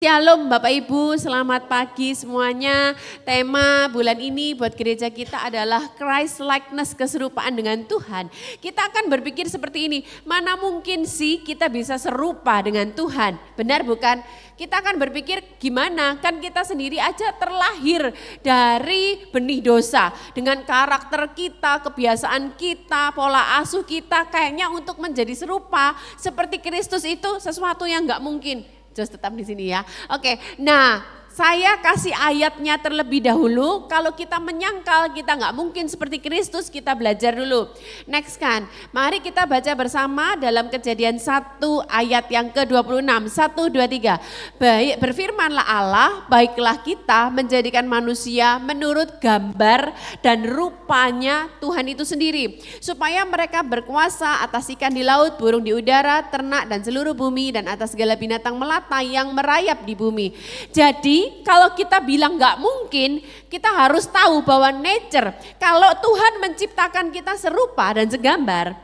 Shalom Bapak Ibu, selamat pagi semuanya. Tema bulan ini buat gereja kita adalah Christ likeness, keserupaan dengan Tuhan. Kita akan berpikir seperti ini, mana mungkin sih kita bisa serupa dengan Tuhan? Benar bukan? Kita akan berpikir gimana, kan kita sendiri aja terlahir dari benih dosa. Dengan karakter kita, kebiasaan kita, pola asuh kita, kayaknya untuk menjadi serupa seperti Kristus itu sesuatu yang gak mungkin. Just tetap di sini ya. Oke, nah saya kasih ayatnya terlebih dahulu. Kalau kita menyangkal kita nggak mungkin seperti Kristus, kita belajar dulu. Next kan, mari kita baca bersama dalam Kejadian 1 ayat yang ke-26. 1, 2, 3. Baik, berfirmanlah Allah, baiklah kita menjadikan manusia menurut gambar dan rupanya Tuhan itu sendiri. Supaya mereka berkuasa atas ikan di laut, burung di udara, ternak dan seluruh bumi dan atas segala binatang melata yang merayap di bumi. Jadi kalau kita bilang nggak mungkin, kita harus tahu bahwa nature, kalau Tuhan menciptakan kita serupa dan segambar,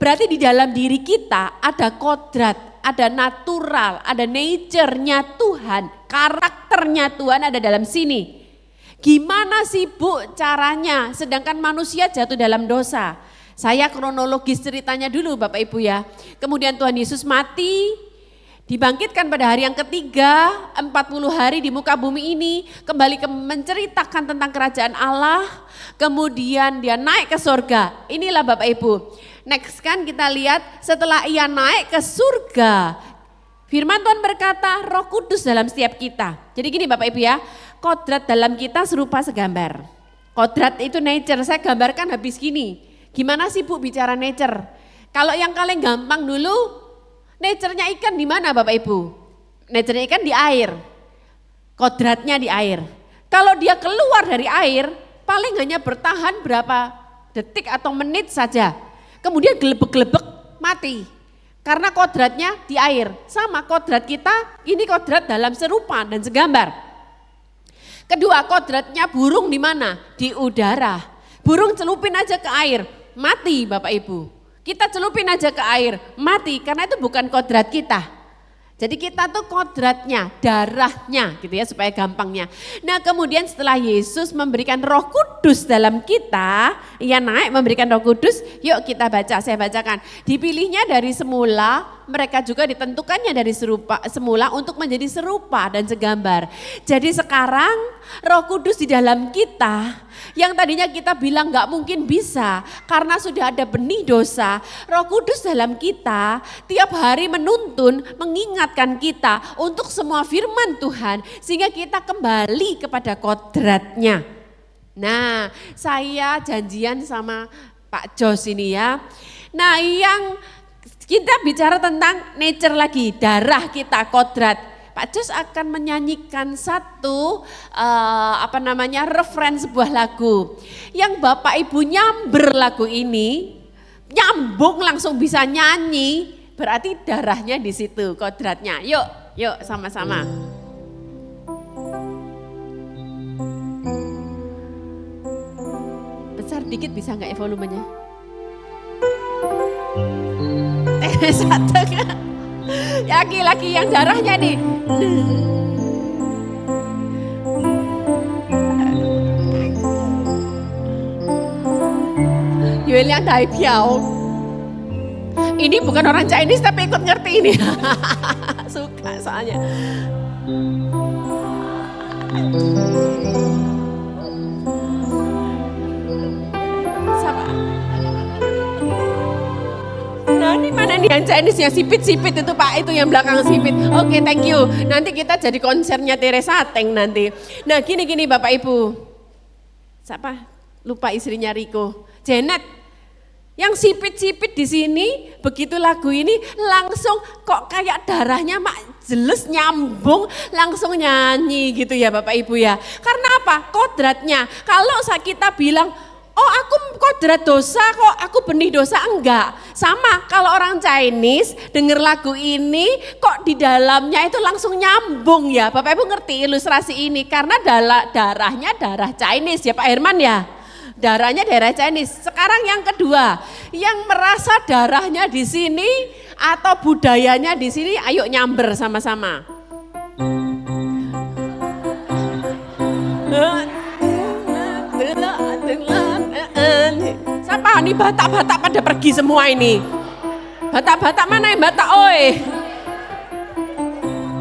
berarti di dalam diri kita ada kodrat, ada natural, ada nature-nya Tuhan, karakternya Tuhan ada dalam sini. Gimana sih Bu caranya, sedangkan manusia jatuh dalam dosa? Saya kronologis ceritanya dulu Bapak Ibu ya. Kemudian Tuhan Yesus mati, dibangkitkan pada hari yang ketiga, 40 hari di muka bumi ini, kembali menceritakan tentang kerajaan Allah, kemudian dia naik ke surga. Inilah Bapak Ibu. Next kan kita lihat setelah ia naik ke surga, firman Tuhan berkata Roh Kudus dalam setiap kita. Jadi gini Bapak Ibu ya, kodrat dalam kita serupa segambar. Kodrat itu nature, saya gambarkan habis gini. Gimana sih Bu bicara nature? Kalau yang kalian gampang dulu, nature-nya ikan di mana Bapak Ibu? Nature-nya ikan di air, kodratnya di air. Kalau dia keluar dari air, paling hanya bertahan berapa detik atau menit saja. Kemudian gelebek-gelebek mati, karena kodratnya di air. Sama kodrat kita, ini kodrat dalam serupa dan segambar. Kedua, kodratnya burung di mana? Di udara. Burung celupin aja ke air, mati Bapak Ibu. Kita celupin aja ke air, mati karena itu bukan kodrat kita. Jadi kita tuh kodratnya, darahnya gitu ya supaya gampangnya. Nah kemudian setelah Yesus memberikan Roh Kudus dalam kita, ia naik memberikan Roh Kudus, yuk kita baca, saya bacakan. Dipilihnya dari semula, mereka juga ditentukannya dari semula untuk menjadi serupa dan segambar. Jadi sekarang Roh Kudus di dalam kita, yang tadinya kita bilang gak mungkin bisa karena sudah ada benih dosa. Roh Kudus dalam kita tiap hari menuntun, mengingatkan kita untuk semua firman Tuhan sehingga kita kembali kepada kodratnya. Nah saya janjian sama Pak Jos ini ya. Nah yang kita bicara tentang nature lagi, darah kita, kodrat. Pak Jos akan menyanyikan satu referen sebuah lagu. Yang Bapak Ibu nyamber lagu ini, nyambung langsung bisa nyanyi, berarti darahnya di situ, kodratnya. Yuk sama-sama. Besar dikit bisa nggak ya volumenya? Satu kan? Laki-laki yang darahnya nih. Yuel yang Dai Piao. Ini bukan orang Chinese tapi ikut ngerti ini. Suka soalnya. Nah ini mana nih yang Chinese yang sipit-sipit itu Pak, itu yang belakang sipit. Oke, thank you. Nanti kita jadi konsernya Teresa Teng nanti. Nah gini Bapak Ibu. Siapa? Lupa istrinya Riko. Janet. Yang sipit-sipit di sini, begitu lagu ini langsung kok kayak darahnya mak jelas nyambung, langsung nyanyi gitu ya Bapak Ibu ya. Karena apa? Kodratnya. Kalau kita bilang, oh aku kodrat dosa kok, aku benih dosa, enggak. Sama kalau orang Chinese denger lagu ini kok di dalamnya itu langsung nyambung ya. Bapak Ibu ngerti ilustrasi ini karena darahnya darah Chinese ya Pak Herman ya. Darahnya darah Chinese. Sekarang yang kedua, yang merasa darahnya di sini atau budayanya di sini, ayo nyamber sama-sama. Siapa nih Batak-Batak pada pergi semua ini? Batak-Batak mana yang Batak oi?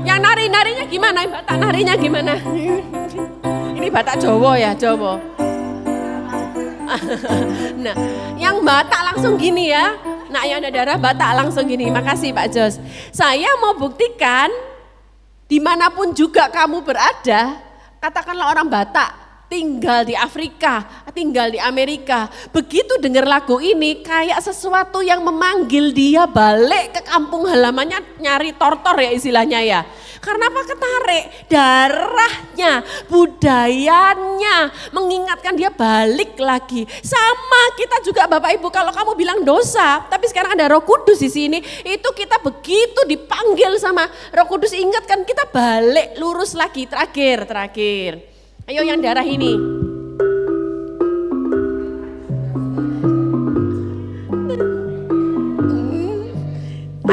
Yang nari-narinya gimana? Yang Batak narinya gimana? Ini Batak Jawa ya, Jawa. Nah, yang Batak langsung gini ya. Nah, yang ada darah Batak langsung gini. Makasih Pak Jos. Saya mau buktikan dimanapun juga kamu berada, katakanlah orang Batak, tinggal di Afrika, tinggal di Amerika. Begitu dengar lagu ini kayak sesuatu yang memanggil dia balik ke kampung halamannya nyari tortor ya istilahnya ya. Karena apa? Ketarik darahnya, budayanya, mengingatkan dia balik lagi. Sama kita juga Bapak Ibu, kalau kamu bilang dosa, tapi sekarang ada Roh Kudus di sini, itu kita begitu dipanggil sama Roh Kudus, ingatkan kita balik, lurus lagi. Terakhir. Ayo yang darah ini.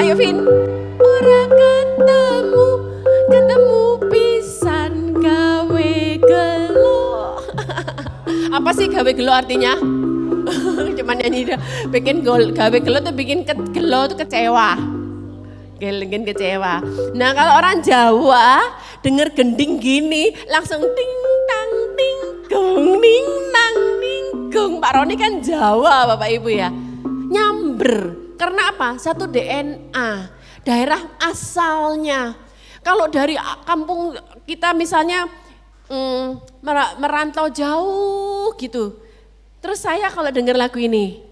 Ayo Vin. Ora ketemu pisan gawe gelo. Apa sih gawe gelo artinya? Cuman nyanyi bikin gawe gelo tuh bikin gelo tuh kecewa. Bikin kecewa. Nah kalau orang Jawa denger gending gini langsung ting tang ting gong ning nang ning gong. Pak Roni kan Jawa Bapak Ibu ya. Nyamber. Karena apa? Satu DNA, daerah asalnya. Kalau dari kampung kita misalnya merantau jauh gitu. Terus saya kalau dengar lagu ini,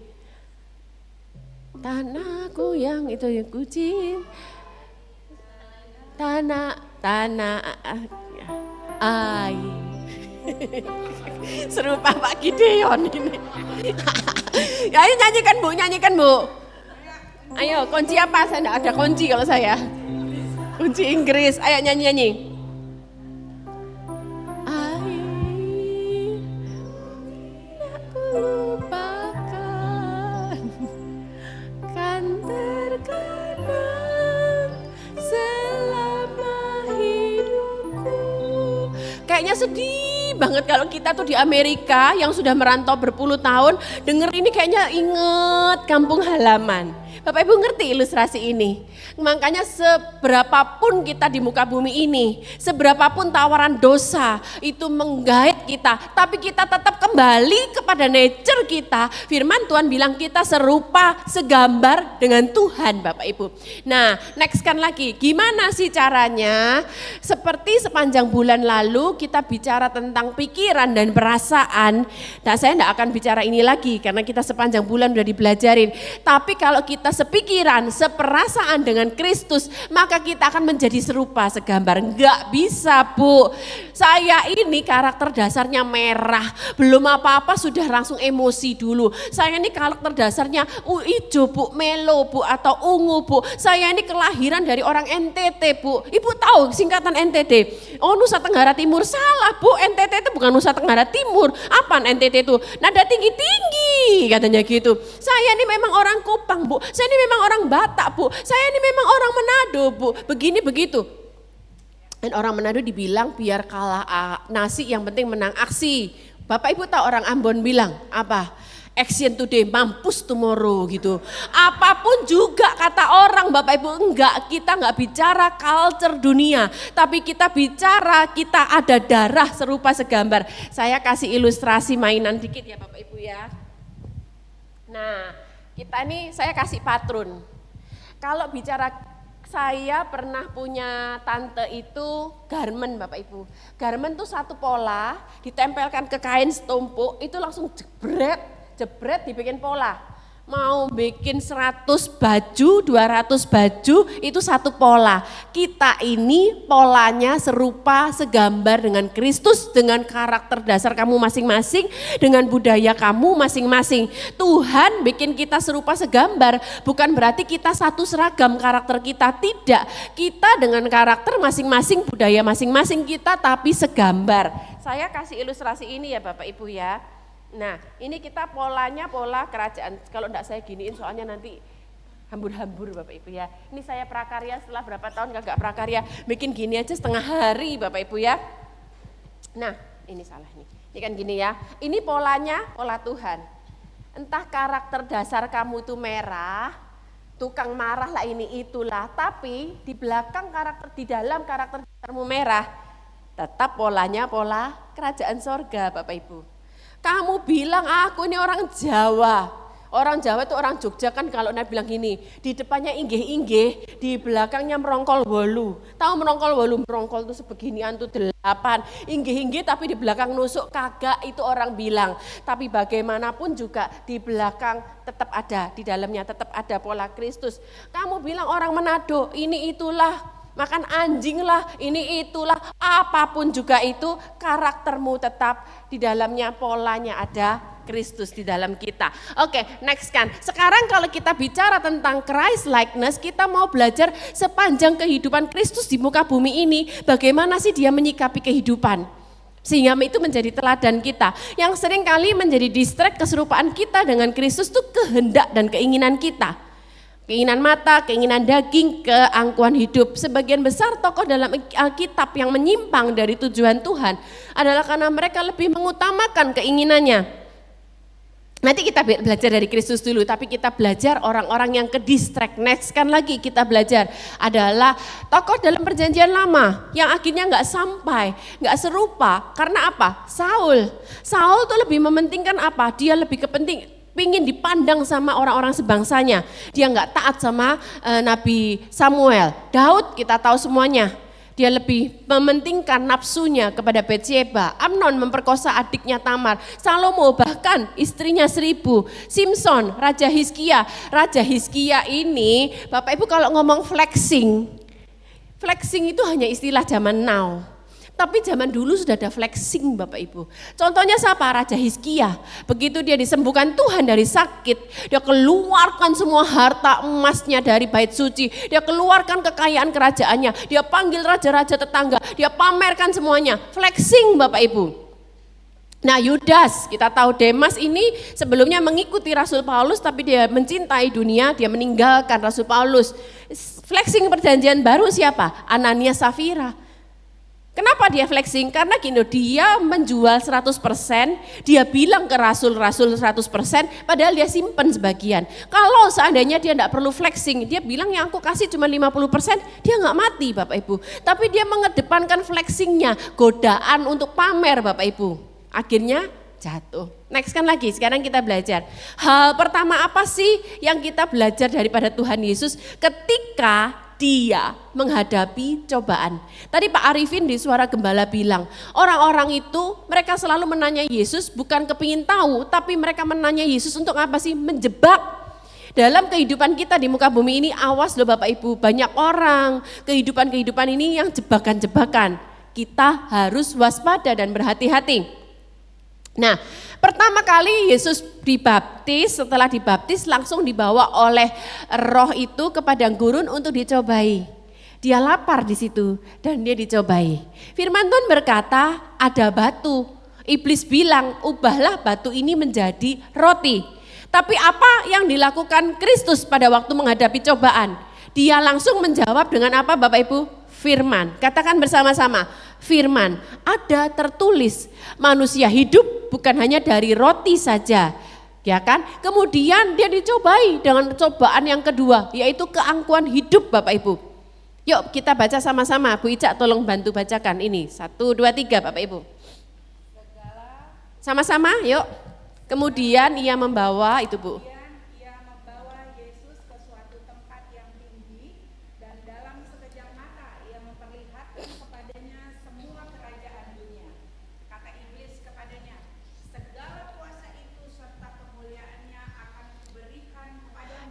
tanahku yang itu yang kucing, tanah air. Serupa Pak Gideon ini. Ayo nyanyikan Bu. Ayo kunci apa? Saya enggak ada kunci kalau saya. Kunci Inggris. Ayo nyanyi. Air tak lupakan kan terkenang selama hidupku. Kayaknya sedih banget kalau kita tuh di Amerika yang sudah merantau berpuluh tahun, denger ini kayaknya inget kampung halaman. Bapak Ibu ngerti ilustrasi ini? Makanya seberapapun kita di muka bumi ini, seberapapun tawaran dosa itu menggait kita, tapi kita tetap kembali kepada nature kita. Firman Tuhan bilang kita serupa, segambar dengan Tuhan Bapak Ibu. Nah, nextkan lagi, gimana sih caranya? Seperti sepanjang bulan lalu kita bicara tentang pikiran dan perasaan. Nah, saya tidak akan bicara ini lagi karena kita sepanjang bulan udah dibelajarin. Tapi kalau kita sepikiran, seperasaan dengan Kristus, maka kita akan menjadi serupa, segambar. Enggak bisa Bu, saya ini karakter dasarnya merah, belum apa-apa sudah langsung emosi dulu. Saya ini karakter dasarnya hijau Bu, melo Bu, atau ungu Bu. Saya ini kelahiran dari orang NTT Bu. Ibu tahu singkatan NTT? Oh, Nusa Tenggara Timur. Salah Bu, NTT itu bukan Nusa Tenggara Timur. Apaan NTT itu? Nada tinggi-tinggi katanya gitu. Saya ini memang orang Kupang Bu, saya ini memang orang Batak Bu, saya ini memang orang Manado Bu, begini begitu. Dan orang Manado dibilang biar kalah nasi yang penting menang aksi. Bapak Ibu tahu orang Ambon bilang apa? Action today, mampus tomorrow gitu. Apapun juga kata orang Bapak Ibu, kita enggak bicara culture dunia, tapi kita bicara kita ada darah serupa segambar. Saya kasih ilustrasi mainan dikit ya Bapak Ibu ya. Nah, kita ini saya kasih patron. Kalau bicara saya pernah punya tante itu garmen Bapak Ibu. Garmen tuh satu pola ditempelkan ke kain setumpuk itu langsung jebret dibikin pola. Mau bikin 100 baju, 200 baju itu satu pola. Kita ini polanya serupa segambar dengan Kristus, dengan karakter dasar kamu masing-masing, dengan budaya kamu masing-masing. Tuhan bikin kita serupa segambar, bukan berarti kita satu seragam karakter kita, tidak. Kita dengan karakter masing-masing, budaya masing-masing kita tapi segambar. Saya kasih ilustrasi ini ya Bapak Ibu ya. Nah, ini kita polanya pola kerajaan. Kalau enggak saya giniin soalnya nanti hambur-hambur Bapak Ibu ya. Ini saya prakarya setelah berapa tahun kagak prakarya. Bikin gini aja setengah hari Bapak Ibu ya. Nah, ini salah nih. Ini kan gini ya, ini polanya, pola Tuhan. Entah karakter dasar kamu tuh merah, tukang marah lah ini itulah, tapi di belakang karakter, di dalam karakter dasarmu merah, tetap polanya pola kerajaan sorga Bapak Ibu. Kamu bilang aku ini orang Jawa. Orang Jawa itu orang Jogja kan kalau bilang gini, di depannya inggih-inggih, di belakangnya merongkol wolu. Tahu merongkol wolu? Merongkol itu sebeginian tuh 8. Inggih-inggih tapi di belakang nusuk kagak, itu orang bilang. Tapi bagaimanapun juga di belakang tetap ada, di dalamnya tetap ada pola Kristus. Kamu bilang orang Manado, ini itulah, makan anjing lah, ini itulah, apapun juga itu, karaktermu tetap di dalamnya, polanya ada Kristus di dalam kita. Oke, next kan. Sekarang kalau kita bicara tentang Christ likeness, kita mau belajar sepanjang kehidupan Kristus di muka bumi ini, bagaimana sih dia menyikapi kehidupan. Sehingga itu menjadi teladan kita. Yang sering kali menjadi distract keserupaan kita dengan Kristus itu kehendak dan keinginan kita. Keinginan mata, keinginan daging, keangkuhan hidup. Sebagian besar tokoh dalam Alkitab yang menyimpang dari tujuan Tuhan adalah karena mereka lebih mengutamakan keinginannya. Nanti kita belajar dari Kristus dulu, tapi kita belajar orang-orang yang ke distract. Next kan lagi kita belajar adalah tokoh dalam perjanjian lama yang akhirnya nggak sampai, nggak serupa. Karena apa? Saul tuh lebih mementingkan apa? Dia lebih pingin dipandang sama orang-orang sebangsanya. Dia nggak taat sama Nabi Samuel. Daud kita tahu semuanya. Dia lebih mementingkan nafsunya kepada Batsyeba. Amnon memperkosa adiknya Tamar. Salomo bahkan istrinya 1000. Simson, Raja Hizkia. Raja Hizkia ini, Bapak Ibu kalau ngomong flexing itu hanya istilah zaman now. Tapi zaman dulu sudah ada flexing Bapak Ibu. Contohnya siapa? Raja Hizkia. Begitu dia disembuhkan Tuhan dari sakit, dia keluarkan semua harta emasnya dari bait suci. Dia keluarkan kekayaan kerajaannya. Dia panggil raja-raja tetangga. Dia pamerkan semuanya. Flexing Bapak Ibu. Nah Yudas, kita tahu Demas ini sebelumnya mengikuti Rasul Paulus, tapi dia mencintai dunia, dia meninggalkan Rasul Paulus. Flexing perjanjian baru siapa? Ananias Safira. Kenapa dia flexing? Karena gini, dia menjual 100%, dia bilang ke rasul-rasul 100%, padahal dia simpen sebagian. Kalau seandainya dia tidak perlu flexing, dia bilang yang aku kasih cuma 50%, dia nggak mati Bapak Ibu. Tapi dia mengedepankan flexingnya, godaan untuk pamer Bapak Ibu. Akhirnya jatuh. Next kan lagi, sekarang kita belajar. Hal pertama apa sih yang kita belajar daripada Tuhan Yesus ketika dia menghadapi cobaan. Tadi Pak Arifin di Suara Gembala bilang, orang-orang itu mereka selalu menanya Yesus bukan kepingin tahu, tapi mereka menanya Yesus untuk apa sih? Menjebak. Dalam kehidupan kita di muka bumi ini, awas loh Bapak Ibu, banyak orang kehidupan ini yang jebakan-jebakan. Kita harus waspada dan berhati-hati. Nah, pertama kali Yesus dibaptis, setelah dibaptis langsung dibawa oleh Roh itu ke padang gurun untuk dicobai. Dia lapar di situ dan dia dicobai. Firman Tuhan berkata, ada batu. Iblis bilang, ubahlah batu ini menjadi roti. Tapi apa yang dilakukan Kristus pada waktu menghadapi cobaan? Dia langsung menjawab dengan apa Bapak Ibu? Firman. Katakan bersama-sama, firman. Ada tertulis, manusia hidup bukan hanya dari roti saja, ya kan? Kemudian dia dicobai dengan cobaan yang kedua, yaitu keangkuhan hidup Bapak Ibu. Yuk kita baca sama-sama, Bu Ica tolong bantu bacakan ini, 1, 2, 3 Bapak Ibu. Sama-sama yuk. Kemudian ia membawa, itu Bu.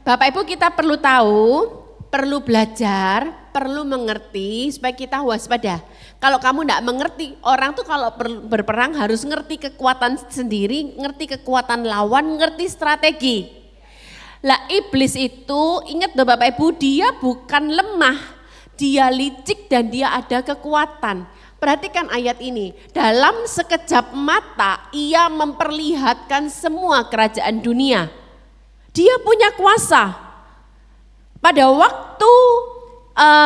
Bapak Ibu kita perlu tahu, perlu belajar, perlu mengerti supaya kita waspada. Kalau kamu tidak mengerti, orang tuh kalau berperang harus ngerti kekuatan sendiri, ngerti kekuatan lawan, ngerti strategi. Lah iblis itu, ingat loh Bapak Ibu, dia bukan lemah, dia licik dan dia ada kekuatan. Perhatikan ayat ini, dalam sekejap mata ia memperlihatkan semua kerajaan dunia. Dia punya kuasa. Pada waktu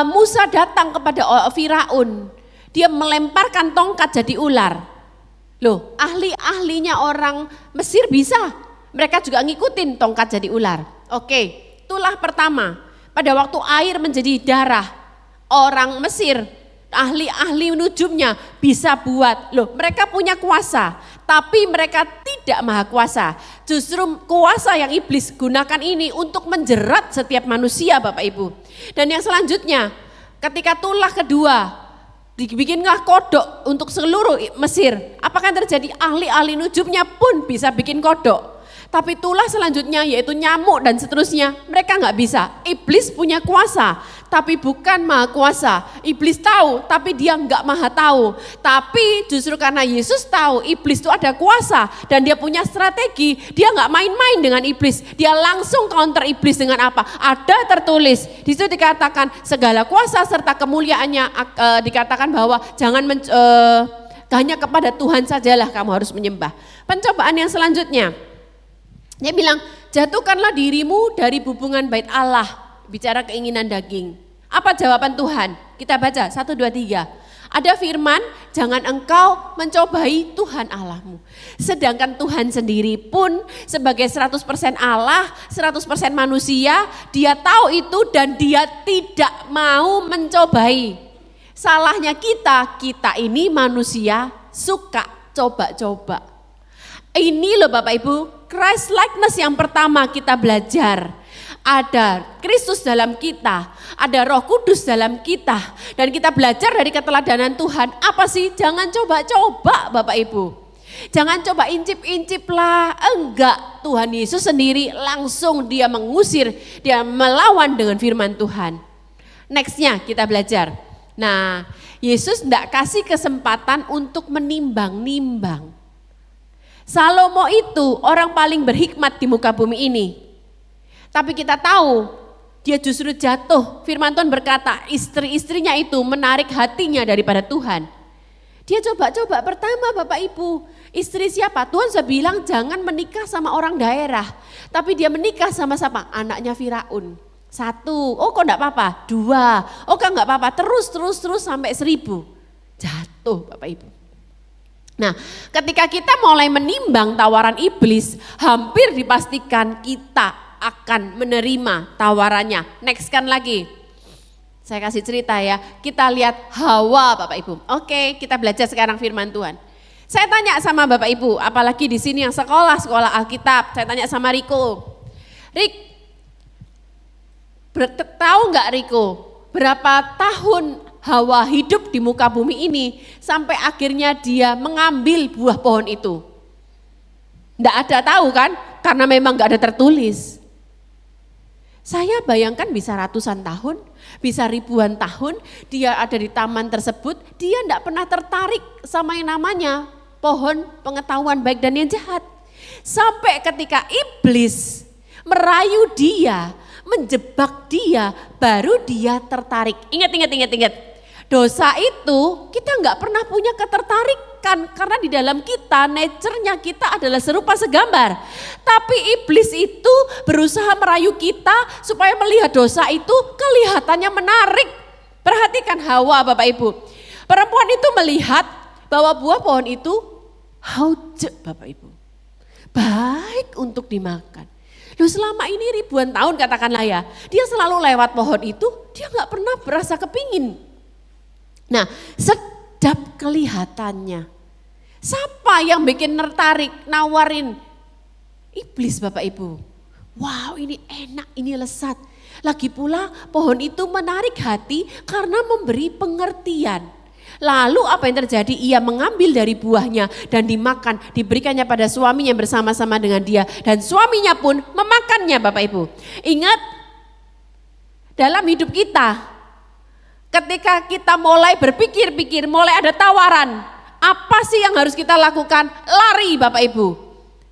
Musa datang kepada Firaun, dia melemparkan tongkat jadi ular. Loh, ahli-ahlinya orang Mesir bisa. Mereka juga ngikutin tongkat jadi ular. Oke, itulah pertama. Pada waktu air menjadi darah, orang Mesir, ahli-ahli nujumnya bisa buat. Loh, mereka punya kuasa, tapi mereka tidak maha kuasa. Justru kuasa yang iblis gunakan ini untuk menjerat setiap manusia, Bapak Ibu. Dan yang selanjutnya, ketika tulah kedua, dibikinlah kodok untuk seluruh Mesir. Apakah yang terjadi? Ahli-ahli nujumnya pun bisa bikin kodok. Tapi tulah selanjutnya yaitu nyamuk dan seterusnya, mereka nggak bisa. Iblis punya kuasa, tapi bukan maha kuasa. Iblis tahu, tapi dia nggak maha tahu. Tapi justru karena Yesus tahu iblis itu ada kuasa dan dia punya strategi, dia nggak main-main dengan iblis. Dia langsung counter iblis dengan apa? Ada tertulis, di situ dikatakan segala kuasa serta kemuliaannya, dikatakan bahwa jangan hanya kepada Tuhan sajalah kamu harus menyembah. Pencobaan yang selanjutnya, dia bilang, jatuhkanlah dirimu dari hubungan bait Allah, bicara keinginan daging. Apa jawaban Tuhan? Kita baca 1, 2, 3. Ada firman, jangan engkau mencobai Tuhan Allahmu. Sedangkan Tuhan sendiri pun sebagai 100% Allah, 100% manusia, dia tahu itu dan dia tidak mau mencobai. Salahnya kita ini manusia suka coba-coba. Ini loh Bapak Ibu, Christ likeness yang pertama kita belajar. Ada Kristus dalam kita, ada Roh Kudus dalam kita. Dan kita belajar dari keteladanan Tuhan. Apa sih? Jangan coba-coba Bapak Ibu. Jangan coba incip-incip lah. Enggak, Tuhan Yesus sendiri langsung dia mengusir, dia melawan dengan firman Tuhan. Nextnya kita belajar. Nah, Yesus enggak kasih kesempatan untuk menimbang-nimbang. Salomo itu orang paling berhikmat di muka bumi ini. Tapi kita tahu dia justru jatuh. Firman Tuhan berkata istri-istrinya itu menarik hatinya daripada Tuhan. Dia coba-coba pertama Bapak Ibu. Istri siapa? Tuhan sudah bilang jangan menikah sama orang daerah. Tapi dia menikah sama siapa? Anaknya Firaun. 1, oh kok enggak apa-apa? 2, oh kok enggak apa-apa? Terus sampai 1000. Jatuh Bapak Ibu. Nah, ketika kita mulai menimbang tawaran iblis, hampir dipastikan kita akan menerima tawarannya. Next kan lagi. Saya kasih cerita ya. Kita lihat Hawa Bapak Ibu. Oke, kita belajar sekarang firman Tuhan. Saya tanya sama Bapak Ibu, apalagi di sini yang sekolah Alkitab. Saya tanya sama Riko. Tahu nggak Riko, berapa tahun Hawa hidup di muka bumi ini sampai akhirnya dia mengambil buah pohon itu? Nggak ada tahu kan? Karena memang nggak ada tertulis. Saya bayangkan bisa ratusan tahun, bisa ribuan tahun dia ada di taman tersebut, dia nggak pernah tertarik sama yang namanya pohon pengetahuan baik dan yang jahat. Sampai ketika iblis merayu dia, menjebak dia, baru dia tertarik. Ingat. Dosa itu kita nggak pernah punya ketertarikan karena di dalam kita, nature-nya kita adalah serupa segambar. Tapi iblis itu berusaha merayu kita supaya melihat dosa itu kelihatannya menarik. Perhatikan Hawa Bapak Ibu. Perempuan itu melihat bahwa buah pohon itu hauj Bapak Ibu. Baik untuk dimakan. Loh selama ini ribuan tahun katakanlah ya, dia selalu lewat pohon itu, dia nggak pernah berasa kepingin. Nah, sedap kelihatannya. Siapa yang bikin tertarik, nawarin? Iblis Bapak Ibu. Wow, ini enak, ini lesat. Lagi pula pohon itu menarik hati karena memberi pengertian. Lalu apa yang terjadi? Ia mengambil dari buahnya dan dimakan, diberikannya pada suaminya bersama-sama dengan dia. Dan suaminya pun memakannya Bapak Ibu. Ingat, dalam hidup kita, ketika kita mulai berpikir-pikir, mulai ada tawaran, apa sih yang harus kita lakukan? Lari Bapak Ibu.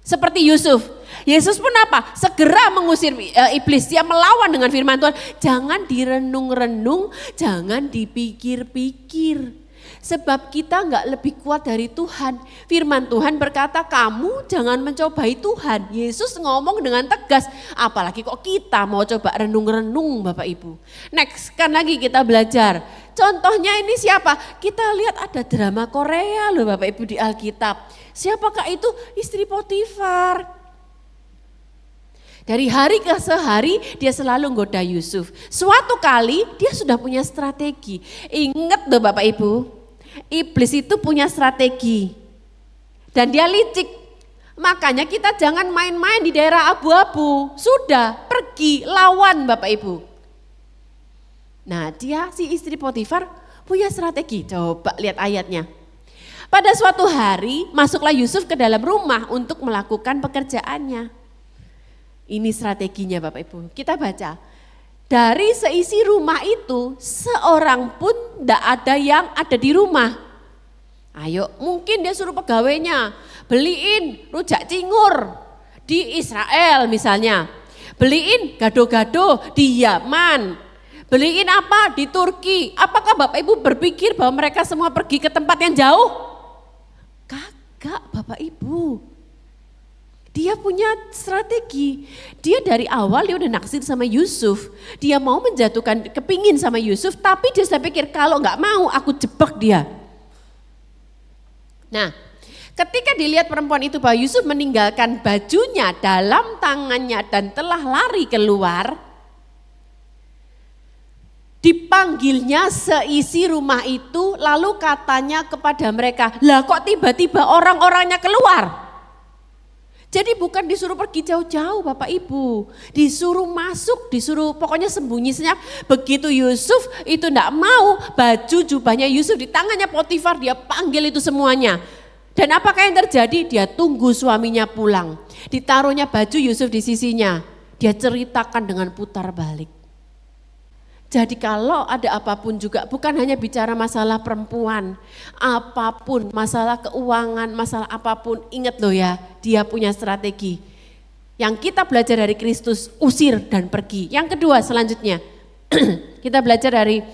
Seperti Yusuf. Yesus pun apa? Segera mengusir iblis. Dia melawan dengan firman Tuhan. Jangan direnung-renung, jangan dipikir-pikir. Sebab kita nggak lebih kuat dari Tuhan. Firman Tuhan berkata kamu jangan mencobai Tuhan. Yesus ngomong dengan tegas. Apalagi kok kita mau coba renung-renung Bapak Ibu. Next, kan lagi kita belajar. Contohnya ini siapa? Kita lihat ada drama Korea loh Bapak Ibu di Alkitab. Siapakah itu? Istri Potifar. Dari hari ke sehari dia selalu goda Yusuf. Suatu kali dia sudah punya strategi. Ingat loh Bapak Ibu, iblis itu punya strategi. Dan dia licik. Makanya kita jangan main-main di daerah abu-abu. Sudah, pergi, lawan Bapak Ibu. Nah dia si istri Potifar punya strategi. Coba lihat ayatnya. Pada suatu hari masuklah Yusuf ke dalam rumah untuk melakukan pekerjaannya. Ini strateginya Bapak Ibu. Kita baca. Dari seisi rumah itu seorang pun tidak ada yang ada di rumah. Ayo mungkin dia suruh pegawainya beliin rujak cingur di Israel misalnya. Beliin gado-gado di Yaman. Beliin apa di Turki. Apakah Bapak Ibu berpikir bahwa mereka semua pergi ke tempat yang jauh? Kagak Bapak Ibu. Dia punya strategi. Dia dari awal dia udah naksir sama Yusuf. Dia mau menjatuhkan, kepingin sama Yusuf, tapi dia sudah pikir kalau nggak mau aku jebak dia. Nah, ketika dilihat perempuan itu bahwa Yusuf meninggalkan bajunya dalam tangannya dan telah lari keluar, dipanggilnya seisi rumah itu, lalu katanya kepada mereka, lah kok tiba-tiba orang-orangnya keluar? Jadi bukan disuruh pergi jauh-jauh Bapak Ibu, disuruh masuk, disuruh pokoknya sembunyi senyap. Begitu Yusuf itu enggak mau, baju jubahnya Yusuf di tangannya Potifar, dia panggil itu semuanya. Dan apakah yang terjadi? Dia tunggu suaminya pulang, ditaruhnya baju Yusuf di sisinya, dia ceritakan dengan putar balik. Jadi kalau ada apapun juga, bukan hanya bicara masalah perempuan, apapun, masalah keuangan, masalah apapun, ingat loh ya, dia punya strategi. Yang kita belajar dari Kristus, usir dan pergi. Yang kedua selanjutnya, kita belajar dari,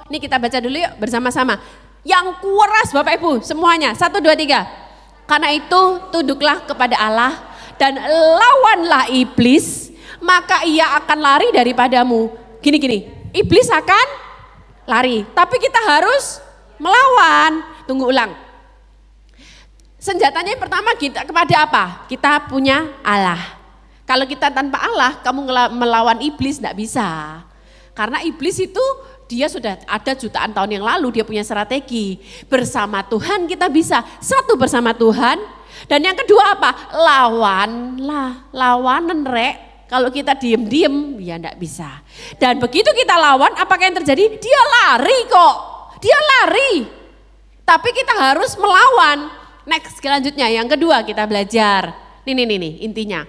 ini kita baca dulu yuk bersama-sama. Yang keras Bapak Ibu semuanya, 1, 2, 3. Karena itu tunduklah kepada Allah dan lawanlah iblis, maka ia akan lari daripadamu. Gini-gini. Iblis akan lari, tapi kita harus melawan. Tunggu ulang. Senjatanya yang pertama kita kepada apa? Kita punya Allah. Kalau kita tanpa Allah, kamu melawan iblis enggak bisa. Karena iblis itu dia sudah ada jutaan tahun yang lalu, dia punya strategi. Bersama Tuhan kita bisa, satu bersama Tuhan. Dan yang kedua apa? Lawanlah, lawanan rek. Kalau kita diem-diem, ya enggak bisa. Dan begitu kita lawan, apakah yang terjadi? Dia lari kok, dia lari. Tapi kita harus melawan. Next, selanjutnya yang kedua kita belajar. Nih intinya.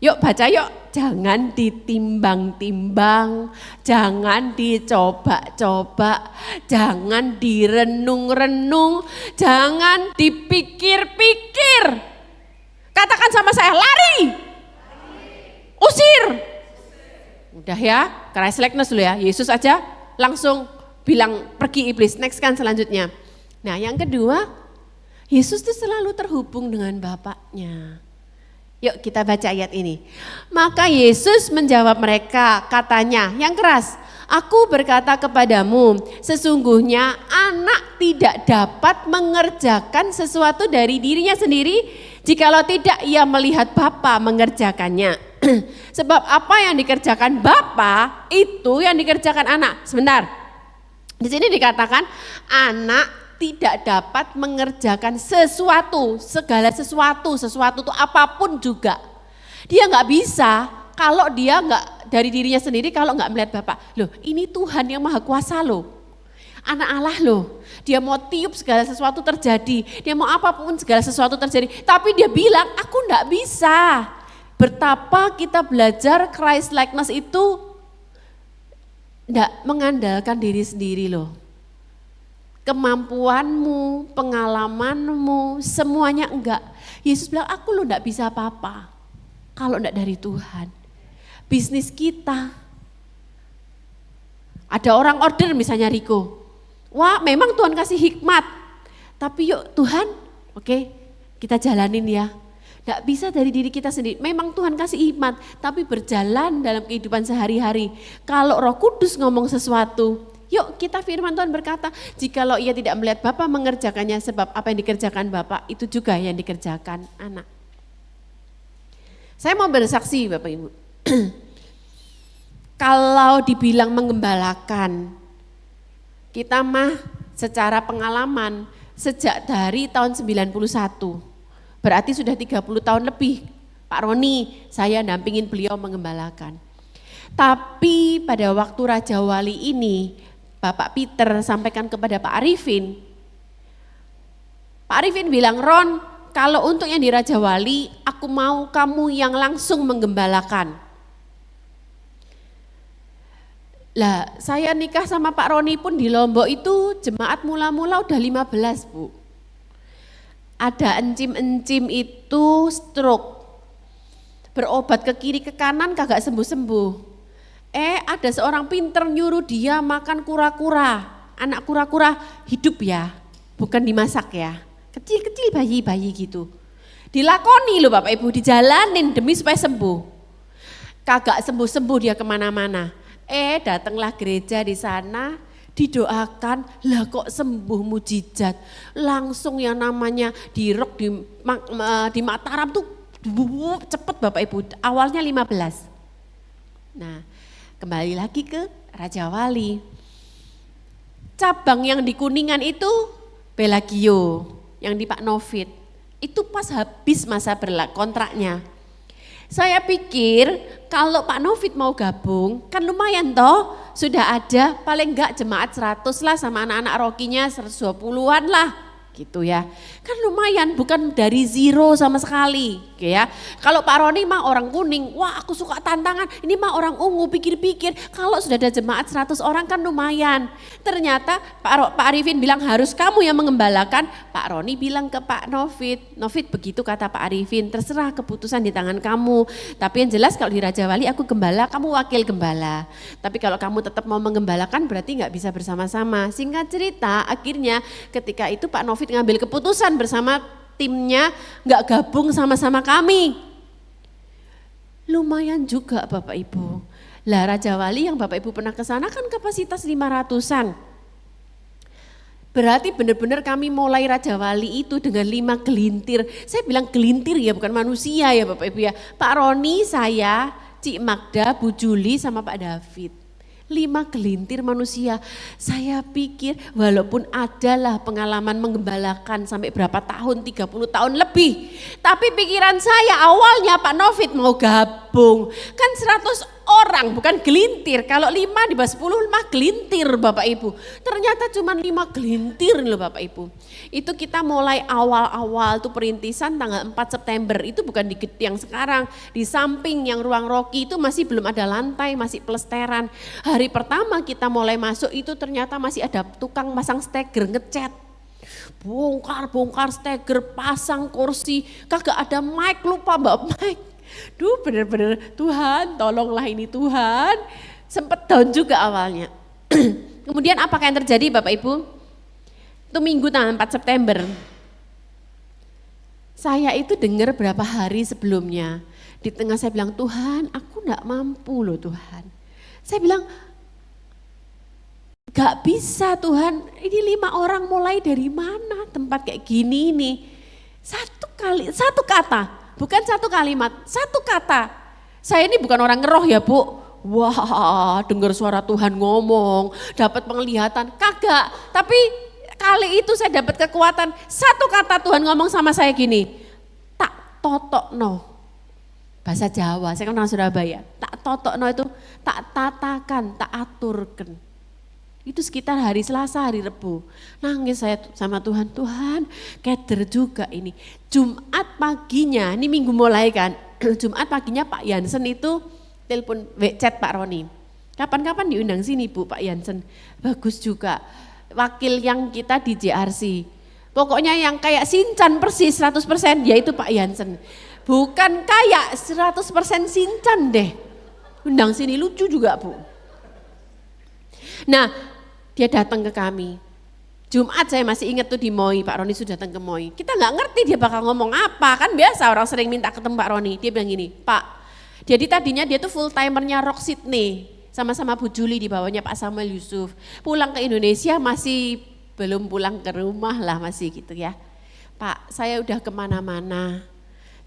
Yuk baca yuk, jangan ditimbang-timbang, jangan dicoba-coba, jangan direnung-renung, jangan dipikir-pikir. Katakan sama saya, lari. Usir. Udah ya, Christ-likeness dulu ya. Yesus aja langsung bilang pergi iblis. Next kan selanjutnya. Nah yang kedua, Yesus tuh selalu terhubung dengan Bapaknya. Yuk kita baca ayat ini. Maka Yesus menjawab mereka, katanya yang keras. Aku berkata kepadamu, sesungguhnya anak tidak dapat mengerjakan sesuatu dari dirinya sendiri, jikalau tidak ia melihat Bapa mengerjakannya. Sebab apa yang dikerjakan Bapa itu yang dikerjakan anak. Sebentar. Di sini dikatakan anak tidak dapat mengerjakan sesuatu, segala sesuatu itu apapun juga. Dia nggak bisa kalau dia nggak dari dirinya sendiri, kalau nggak melihat Bapa. Loh, ini Tuhan yang Maha Kuasa loh. Anak Allah loh. Dia mau tiup segala sesuatu terjadi. Dia mau apapun segala sesuatu terjadi. Tapi dia bilang, aku nggak bisa. Betapa kita belajar Christ likeness itu enggak mengandalkan diri sendiri loh. Kemampuanmu, pengalamanmu, semuanya enggak. Yesus bilang, aku loh enggak bisa apa-apa kalau enggak dari Tuhan. Bisnis kita, ada orang order misalnya Riko, Wah memang Tuhan kasih hikmat, tapi yuk Tuhan, oke, kita jalanin ya. Gak bisa dari diri kita sendiri, memang Tuhan kasih hikmat, tapi berjalan dalam kehidupan sehari-hari. Kalau Roh Kudus ngomong sesuatu, yuk kita firman Tuhan berkata, jikalau ia tidak melihat Bapa mengerjakannya, sebab apa yang dikerjakan Bapa itu juga yang dikerjakan anak. Saya mau bersaksi Bapak Ibu, kalau dibilang menggembalakan, kita mah secara pengalaman sejak dari tahun 91, berarti sudah 30 tahun lebih Pak Roni saya dampingin beliau mengembalakan. Tapi pada waktu Raja Wali ini Bapak Peter sampaikan kepada Pak Arifin. Pak Arifin bilang, Ron kalau untuk yang di Raja Wali aku mau kamu yang langsung menggembalakan. Lah saya nikah sama Pak Roni pun di Lombok itu jemaat mula-mula udah 15 Bu. Ada encim-encim itu stroke, berobat ke kiri ke kanan kagak sembuh-sembuh. Ada seorang pinter nyuruh dia makan kura-kura, anak kura-kura hidup ya, bukan dimasak ya, kecil-kecil bayi-bayi gitu. Dilakoni loh Bapak Ibu, dijalanin demi supaya sembuh. Kagak sembuh-sembuh dia kemana-mana. Datanglah gereja di sana, didoakan, lah kok sembuh mujizat. Langsung yang namanya dirok di Mataram tuh cepet Bapak Ibu, awalnya 15. Nah kembali lagi ke Raja Wali. Cabang yang di Kuningan itu Belagio, yang di Pak Novit. Itu pas habis masa kontraknya. Saya pikir kalau Pak Novit mau gabung kan lumayan toh, sudah ada paling enggak jemaat 100 lah sama anak-anak rokinya 120-an lah gitu ya. Kan lumayan, bukan dari zero sama sekali ya. Kalau Pak Roni mah orang kuning, wah aku suka tantangan, ini mah orang ungu, pikir-pikir kalau sudah ada jemaat 100 orang kan lumayan. Ternyata Pak Arifin bilang harus kamu yang mengembalakan, Pak Roni bilang ke Pak Novit, Novit begitu kata Pak Arifin, terserah keputusan di tangan kamu. Tapi yang jelas kalau di Raja Wali aku gembala, kamu wakil gembala. Tapi kalau kamu tetap mau mengembalakan berarti nggak bisa bersama-sama. Singkat cerita akhirnya ketika itu Pak Novit ngambil keputusan bersama timnya nggak gabung sama-sama kami. Lumayan juga Bapak Ibu. Lah Raja Wali yang Bapak Ibu pernah ke sana kan kapasitas 500-an. Berarti benar-benar kami mulai Raja Wali itu dengan 5 gelintir. Saya bilang gelintir ya, bukan manusia ya Bapak Ibu ya. Pak Roni, saya, Cik Magda, Bu Juli sama Pak David. 5 gelintir manusia. Saya pikir walaupun adalah pengalaman menggembalakan sampai berapa tahun, 30 tahun lebih. Tapi pikiran saya awalnya Pak Novit mau gabung. Kan 100 orang bukan gelintir. Kalau 5 di bawah 10 mah gelintir Bapak Ibu. Ternyata cuma 5 gelintir loh Bapak Ibu. Itu kita mulai awal-awal tuh perintisan tanggal 4 September. Itu bukan di yang sekarang. Di samping yang ruang roki itu masih belum ada lantai, masih plesteran. Hari pertama kita mulai masuk itu ternyata masih ada tukang pasang steger ngecat. Bongkar steger, pasang kursi, kagak ada mic, lupa bawa mic. Duh bener-bener Tuhan tolonglah ini Tuhan. Sempet down juga awalnya. Kemudian apa yang terjadi Bapak Ibu? Itu minggu tanggal 4 September. Saya itu dengar berapa hari sebelumnya. Di tengah saya bilang Tuhan aku gak mampu loh Tuhan. Saya bilang gak bisa Tuhan, ini 5 orang mulai dari mana tempat kayak gini nih. Satu kata, bukan satu kalimat, satu kata. Saya ini bukan orang ngeroh ya Bu. Wah dengar suara Tuhan ngomong, dapat penglihatan, kagak. Tapi kali itu saya dapat kekuatan, satu kata Tuhan ngomong sama saya gini, tak totokno. Bahasa Jawa, saya kan orang Surabaya, tak totokno itu tak tatakan, tak aturkan. Itu sekitar hari Selasa, hari Rebu. Nangis saya sama Tuhan, Tuhan keder juga ini. Jumat paginya, ini minggu mulai kan, Jumat paginya Pak Yansen itu telepon chat Pak Roni. Kapan-kapan diundang sini Bu Pak Yansen, bagus juga. Wakil yang kita di JRC. Pokoknya yang kayak Sincan persis 100% yaitu Pak Yansen. Bukan kayak 100% Sincan deh. Undang sini lucu juga Bu. Nah dia datang ke kami, Jumat saya masih ingat tuh di Moi, Pak Roni sudah datang ke Moi. Kita nggak ngerti dia bakal ngomong apa, kan biasa orang sering minta ketemu Pak Roni. Dia bilang gini, Pak, jadi tadinya dia tuh full timernya Rock Sydney, sama-sama Bu Juli di bawahnya Pak Samuel Yusuf. Pulang ke Indonesia masih belum pulang ke rumah lah masih gitu ya. Pak, saya udah kemana-mana,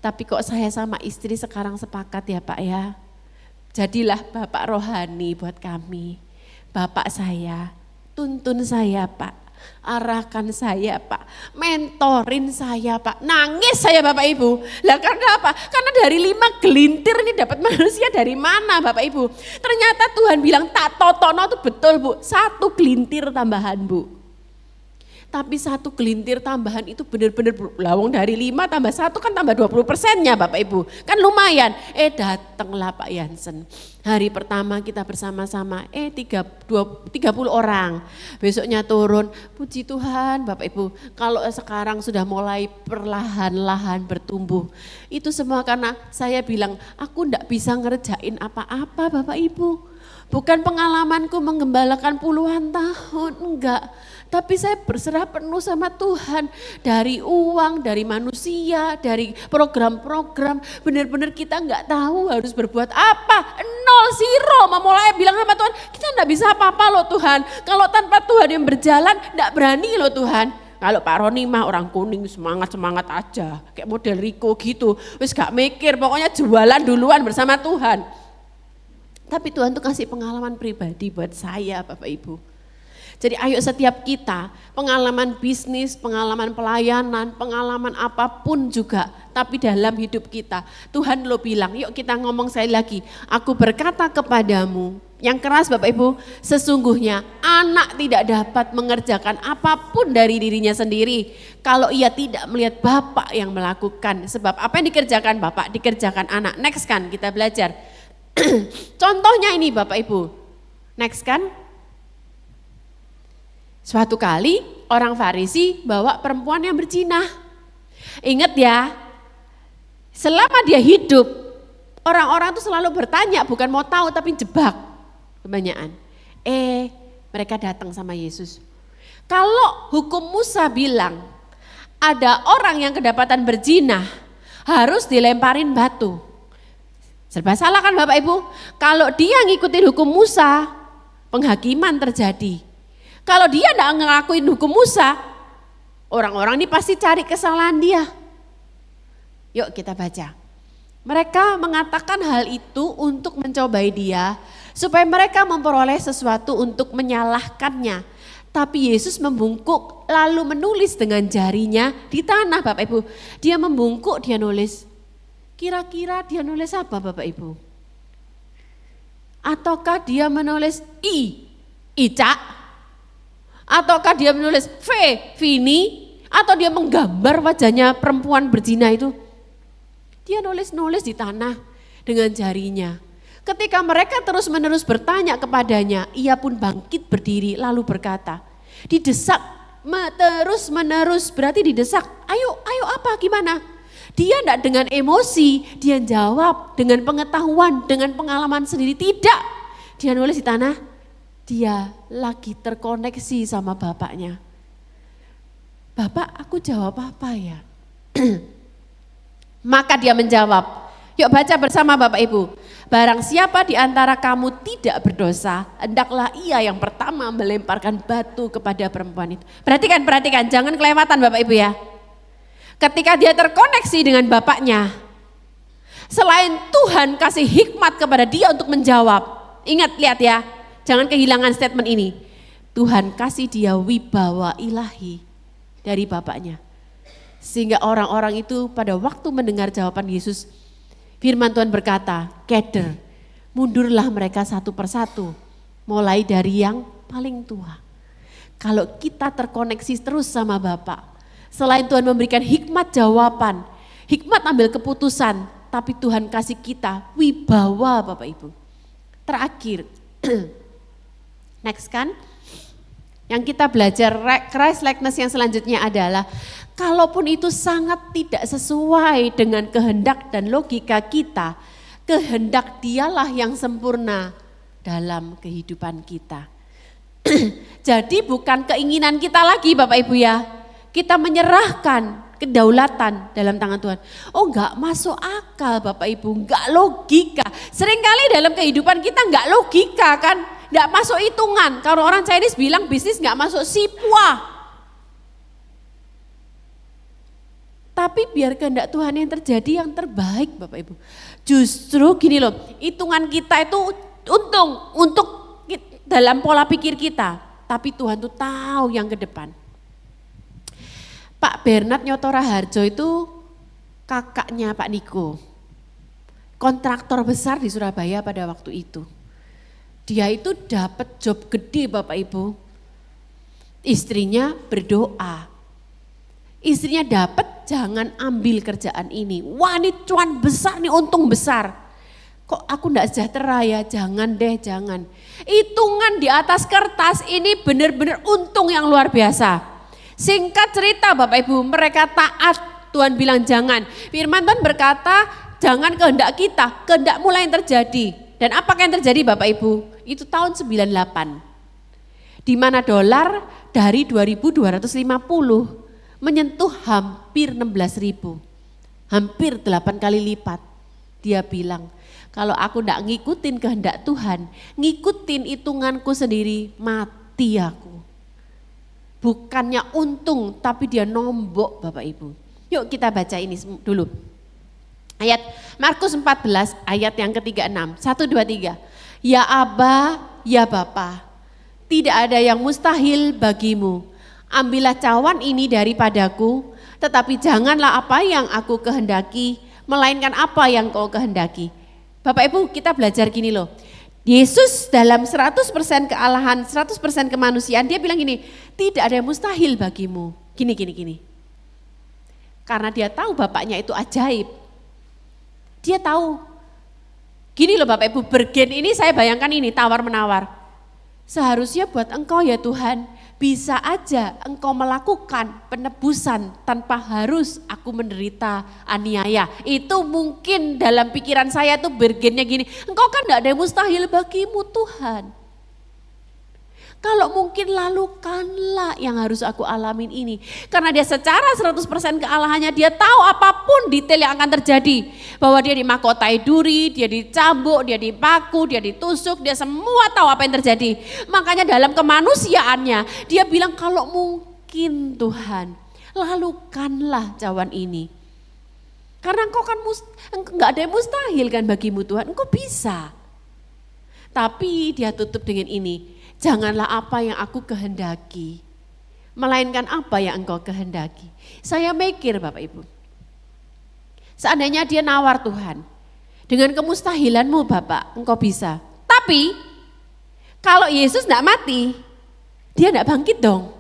tapi kok saya sama istri sekarang sepakat ya Pak ya. Jadilah Bapak rohani buat kami, Bapak saya, tuntun saya Pak. Arahkan saya Pak, mentorin saya Pak, nangis saya Bapak Ibu. Lah karena apa? Karena dari 5 gelintir ini dapat manusia dari mana Bapak Ibu? Ternyata Tuhan bilang tak totono itu betul Bu, 1 gelintir tambahan Bu. Tapi 1 gelintir tambahan itu benar-benar lawang dari 5 tambah 1 kan tambah 20%-nya Bapak Ibu. Kan lumayan. Datanglah Pak Yansen. Hari pertama kita bersama-sama, 30 orang. Besoknya turun, puji Tuhan Bapak Ibu. Kalau sekarang sudah mulai perlahan-lahan bertumbuh. Itu semua karena saya bilang, aku enggak bisa ngerjain apa-apa Bapak Ibu. Bukan pengalamanku menggembalakan puluhan tahun, enggak. Tapi saya berserah penuh sama Tuhan, dari uang, dari manusia, dari program-program, benar-benar kita nggak tahu harus berbuat apa, 0, memulai bilang sama Tuhan, kita nggak bisa apa-apa loh Tuhan, kalau tanpa Tuhan yang berjalan nggak berani loh Tuhan. Kalau Pak Roni mah orang kuning semangat-semangat aja, kayak model Riko gitu, wis gak mikir, pokoknya jualan duluan bersama Tuhan. Tapi Tuhan tuh kasih pengalaman pribadi buat saya Bapak Ibu. Jadi ayo setiap kita, pengalaman bisnis, pengalaman pelayanan, pengalaman apapun juga, tapi dalam hidup kita, Tuhan lo bilang, yuk kita ngomong sekali lagi, aku berkata kepadamu, yang keras Bapak Ibu, sesungguhnya anak tidak dapat mengerjakan apapun dari dirinya sendiri, kalau ia tidak melihat Bapak yang melakukan, sebab apa yang dikerjakan Bapak, dikerjakan anak. Next kan kita belajar, contohnya ini Bapak Ibu, next kan. Suatu kali orang Farisi bawa perempuan yang berzina. Ingat ya, selama dia hidup, orang-orang itu selalu bertanya, bukan mau tahu tapi jebak kebanyakan. Mereka datang sama Yesus. Kalau hukum Musa bilang, ada orang yang kedapatan berzina, harus dilemparin batu. Serba salah kan Bapak Ibu? Kalau dia ngikutin hukum Musa, penghakiman terjadi. Kalau dia tidak ngelakuin hukum Musa, orang-orang ini pasti cari kesalahan dia. Yuk kita baca. Mereka mengatakan hal itu untuk mencobai dia, supaya mereka memperoleh sesuatu untuk menyalahkannya. Tapi Yesus membungkuk lalu menulis dengan jarinya di tanah Bapak Ibu. Dia membungkuk, dia nulis. Kira-kira dia nulis apa Bapak Ibu? Ataukah dia menulis Ica? Ataukah dia menulis Vini, atau dia menggambar wajahnya perempuan berzina itu. Dia nulis-nulis di tanah dengan jarinya. Ketika mereka terus-menerus bertanya kepadanya, ia pun bangkit berdiri lalu berkata, didesak terus-menerus, berarti didesak, ayo apa gimana? Dia tidak dengan emosi, dia jawab dengan pengetahuan, dengan pengalaman sendiri, tidak. Dia nulis di tanah, dia lagi terkoneksi sama bapaknya. Bapak, aku jawab apa ya? Maka dia menjawab, yuk baca bersama Bapak Ibu. Barang siapa di antara kamu tidak berdosa, hendaklah ia yang pertama melemparkan batu kepada perempuan itu. Perhatikan, jangan kelewatan Bapak Ibu ya. Ketika dia terkoneksi dengan bapaknya, selain Tuhan kasih hikmat kepada dia untuk menjawab, ingat lihat ya, jangan kehilangan statement ini. Tuhan kasih dia wibawa ilahi dari bapaknya. Sehingga orang-orang itu pada waktu mendengar jawaban Yesus, firman Tuhan berkata, keder, mundurlah mereka satu persatu, mulai dari yang paling tua. Kalau kita terkoneksi terus sama Bapak, selain Tuhan memberikan hikmat jawaban, hikmat ambil keputusan, tapi Tuhan kasih kita wibawa Bapak Ibu. Terakhir, next kan, yang kita belajar Christ likeness yang selanjutnya adalah kalaupun itu sangat tidak sesuai dengan kehendak dan logika kita, kehendak dialah yang sempurna dalam kehidupan kita. Jadi bukan keinginan kita lagi Bapak Ibu ya. Kita menyerahkan kedaulatan dalam tangan Tuhan. Oh enggak masuk akal Bapak Ibu, enggak logika. Seringkali dalam kehidupan kita enggak logika kan, enggak masuk hitungan. Kalau orang Chinese bilang bisnis enggak masuk sipua. Tapi biar kehendak Tuhan yang terjadi yang terbaik Bapak Ibu. Justru gini loh, hitungan kita itu untung untuk dalam pola pikir kita. Tapi Tuhan tuh tahu yang ke depan. Pak Bernard Nyotora Harjo itu kakaknya Pak Niko. Kontraktor besar di Surabaya pada waktu itu. Dia itu dapat job gede Bapak Ibu. Istrinya berdoa. Istrinya dapat, jangan ambil kerjaan ini. Wah ini cuan besar nih, untung besar. Kok aku enggak sejahtera ya? Jangan deh, jangan. Hitungan di atas kertas ini benar-benar untung yang luar biasa. Singkat cerita Bapak Ibu, mereka taat. Tuhan bilang jangan. Firman Tuhan berkata, jangan kehendak kita, kehendak mulai yang terjadi. Dan apakah yang terjadi Bapak Ibu? Itu tahun 98. Di mana dolar dari 2.250 menyentuh hampir 16.000, hampir 8 kali lipat. Dia bilang, kalau aku enggak ngikutin kehendak Tuhan, ngikutin hitunganku sendiri, mati aku. Bukannya untung, tapi dia nombok Bapak Ibu. Yuk kita baca ini dulu. Ayat Markus 14, ayat yang ke-36, 1, 2, 3. Ya Aba, ya Bapa, tidak ada yang mustahil bagimu. Ambillah cawan ini daripadaku, tetapi janganlah apa yang aku kehendaki, melainkan apa yang kau kehendaki. Bapak Ibu kita belajar gini loh, Yesus dalam 100% kealahan, 100% kemanusiaan, dia bilang gini, tidak ada yang mustahil bagimu. Gini. Karena dia tahu Bapaknya itu ajaib. Dia tahu, gini loh Bapak Ibu, bergen ini saya bayangkan ini, tawar-menawar. Seharusnya buat engkau ya Tuhan, bisa aja engkau melakukan penebusan tanpa harus aku menderita aniaya. Itu mungkin dalam pikiran saya tuh bergennya gini, engkau kan gak ada yang mustahil bagimu Tuhan. Kalau mungkin lalukanlah yang harus aku alamin ini. Karena dia secara 100% kealahannya dia tahu apapun detail yang akan terjadi. Bahwa dia dimahkotai duri, dia dicambuk, dia dipaku, dia ditusuk, dia semua tahu apa yang terjadi. Makanya dalam kemanusiaannya dia bilang kalau mungkin Tuhan lalukanlah cawan ini. Karena engkau kan enggak ada yang mustahil kan bagimu Tuhan, engkau bisa. Tapi dia tutup dengan ini. Janganlah apa yang aku kehendaki, melainkan apa yang engkau kehendaki. Saya mikir Bapak Ibu, seandainya dia nawar Tuhan, dengan kemustahilanmu Bapak, engkau bisa. Tapi kalau Yesus enggak mati, dia enggak bangkit dong.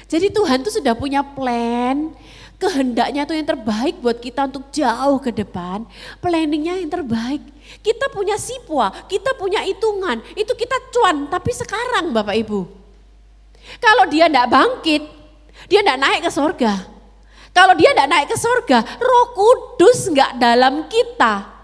Jadi Tuhan tuh sudah punya plan, kehendaknya tuh yang terbaik buat kita untuk jauh ke depan, planningnya yang terbaik. Kita punya sipwa, kita punya hitungan, itu kita cuan, tapi sekarang Bapak Ibu. Kalau dia enggak bangkit, dia enggak naik ke sorga. Kalau dia enggak naik ke sorga, Roh Kudus enggak dalam kita.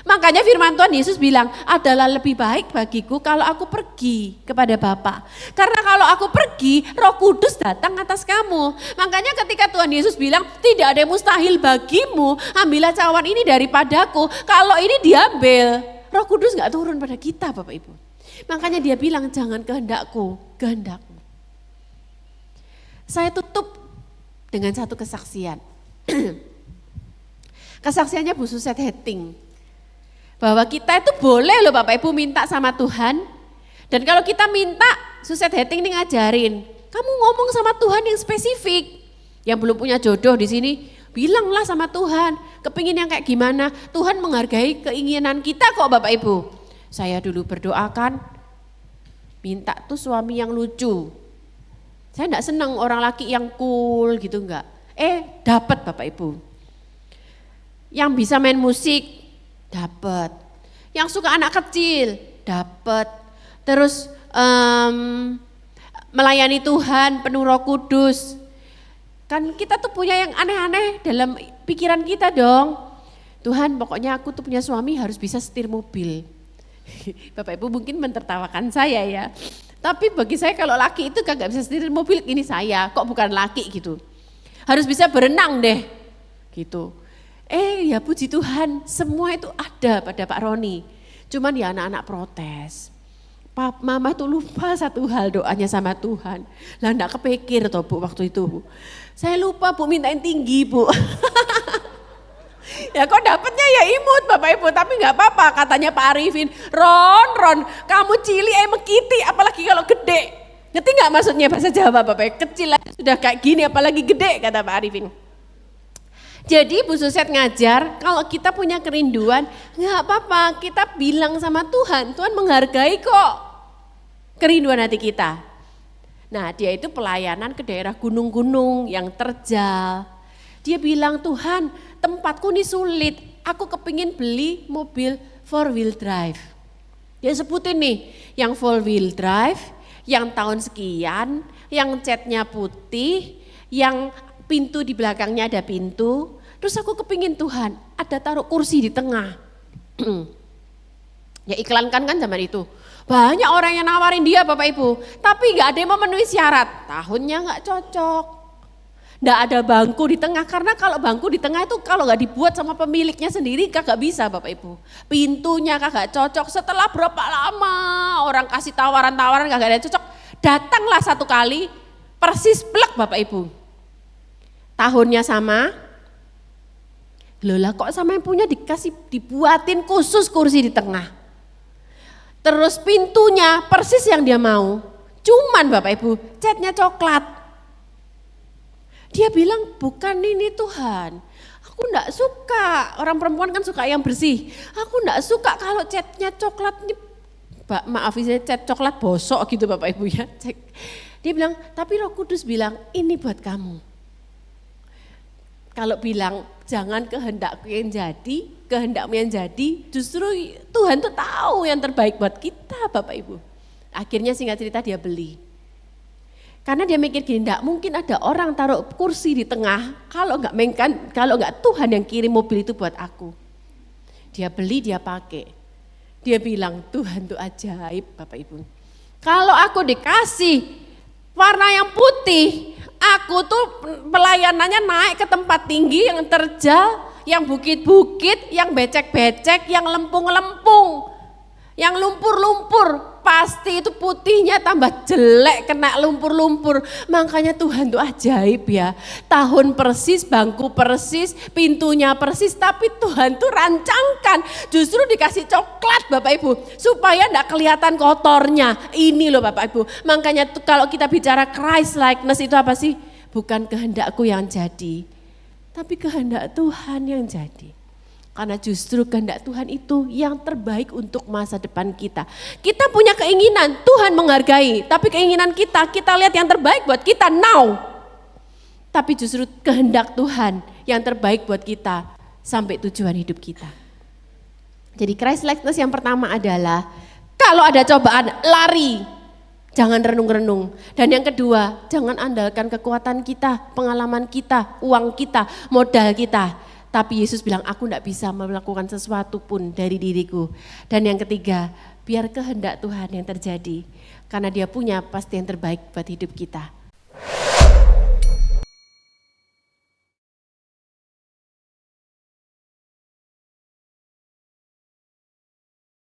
Makanya firman Tuhan Yesus bilang, adalah lebih baik bagiku kalau aku pergi kepada Bapa. Karena kalau aku pergi, Roh Kudus datang atas kamu. Makanya ketika Tuhan Yesus bilang, tidak ada yang mustahil bagimu, ambillah cawan ini daripadaku. Kalau ini diambil, Roh Kudus gak turun pada kita Bapak Ibu. Makanya dia bilang, jangan kehendakku, kehendakmu. Saya tutup dengan satu kesaksian. Kesaksiannya Bu Suset Hetting. Bahwa kita itu boleh loh Bapak Ibu minta sama Tuhan. Dan kalau kita minta, Suset Hetting ini ngajarin, kamu ngomong sama Tuhan yang spesifik. Yang belum punya jodoh di sini, bilanglah sama Tuhan, kepingin yang kayak gimana. Tuhan menghargai keinginan kita kok Bapak Ibu. Saya dulu berdoakan, minta tuh suami yang lucu. Saya enggak senang orang laki yang cool gitu enggak. Dapat Bapak Ibu. Yang bisa main musik, dapat. Yang suka anak kecil, dapat. Terus melayani Tuhan penuh Roh Kudus. Kan kita tuh punya yang aneh-aneh dalam pikiran kita dong. Tuhan pokoknya aku tuh punya suami harus bisa setir mobil. Bapak Ibu mungkin mentertawakan saya ya. Tapi bagi saya kalau laki itu kagak bisa setir mobil, ini saya kok bukan laki gitu. Harus bisa berenang deh gitu. Ya puji Tuhan semua itu ada pada Pak Roni. Cuman ya anak-anak protes. Mama tuh lupa satu hal doanya sama Tuhan. Lah enggak kepikir toh Bu waktu itu Bu. Saya lupa Bu mintain tinggi Bu. Ya kok dapetnya ya imut Bapak Ibu, tapi nggak apa-apa katanya Pak Arifin. Ron, kamu cili mekiti apalagi kalau gede. Ngerti nggak maksudnya bahasa Jawa Bapak Ibu? Kecil aja sudah kayak gini apalagi gede kata Pak Arifin. Jadi Bu Suset ngajar kalau kita punya kerinduan nggak apa-apa kita bilang sama Tuhan. Tuhan menghargai kok kerinduan hati kita. Nah dia itu pelayanan ke daerah gunung-gunung yang terjal. Dia bilang Tuhan tempatku ini sulit, aku kepingin beli mobil 4-wheel drive. Dia sebutin nih, yang 4-wheel drive, yang tahun sekian, yang catnya putih, yang pintu di belakangnya ada pintu. Terus aku kepingin Tuhan, ada taruh kursi di tengah. Ya iklankan kan zaman itu. Banyak orang yang nawarin dia Bapak Ibu, tapi gak ada yang memenuhi syarat. Tahunnya gak cocok. Nggak ada bangku di tengah, karena kalau bangku di tengah itu kalau nggak dibuat sama pemiliknya sendiri kagak bisa Bapak Ibu. Pintunya kagak cocok, setelah berapa lama orang kasih tawaran-tawaran kagak ada yang cocok. Datanglah satu kali, persis plek Bapak Ibu. Tahunnya sama, loh lah kok sama yang punya dibuatin khusus kursi di tengah. Terus pintunya persis yang dia mau, cuman Bapak Ibu catnya coklat. Dia bilang bukan ini Tuhan, aku enggak suka, orang perempuan kan suka yang bersih. Aku enggak suka kalau catnya coklat, maaf ini cat coklat bosok gitu Bapak Ibu ya. Dia bilang, tapi Roh Kudus bilang ini buat kamu. Kalau bilang jangan kehendakku yang jadi, kehendakmu yang jadi, justru Tuhan tuh tahu yang terbaik buat kita Bapak Ibu. Akhirnya singkat cerita dia beli. Karena dia mikir gini, enggak mungkin ada orang taruh kursi di tengah kalau enggak Tuhan yang kirim mobil itu buat aku. Dia beli, dia pakai. Dia bilang Tuhan itu ajaib Bapak Ibu. Kalau aku dikasih warna yang putih, aku tuh pelayanannya naik ke tempat tinggi yang terjal, yang bukit-bukit, yang becek-becek, yang lempung-lempung, yang lumpur-lumpur. Pasti itu putihnya tambah jelek kena lumpur-lumpur. Makanya Tuhan tuh ajaib ya. Tahun persis, bangku persis, pintunya persis. Tapi Tuhan tuh rancangkan. Justru dikasih coklat Bapak Ibu. Supaya enggak kelihatan kotornya. Ini loh Bapak Ibu. Makanya kalau kita bicara Christ likeness itu apa sih? Bukan kehendakku yang jadi. Tapi kehendak Tuhan yang jadi. Karena justru kehendak Tuhan itu yang terbaik untuk masa depan kita. Kita punya keinginan, Tuhan menghargai. Tapi keinginan kita lihat yang terbaik buat kita now. Tapi justru kehendak Tuhan yang terbaik buat kita sampai tujuan hidup kita. Jadi Christ likeness yang pertama adalah kalau ada cobaan lari. Jangan renung-renung. Dan yang kedua, jangan andalkan kekuatan kita, pengalaman kita, uang kita, modal kita. Tapi Yesus bilang, aku enggak bisa melakukan sesuatu pun dari diriku. Dan yang ketiga, biar kehendak Tuhan yang terjadi. Karena dia punya pasti yang terbaik buat hidup kita.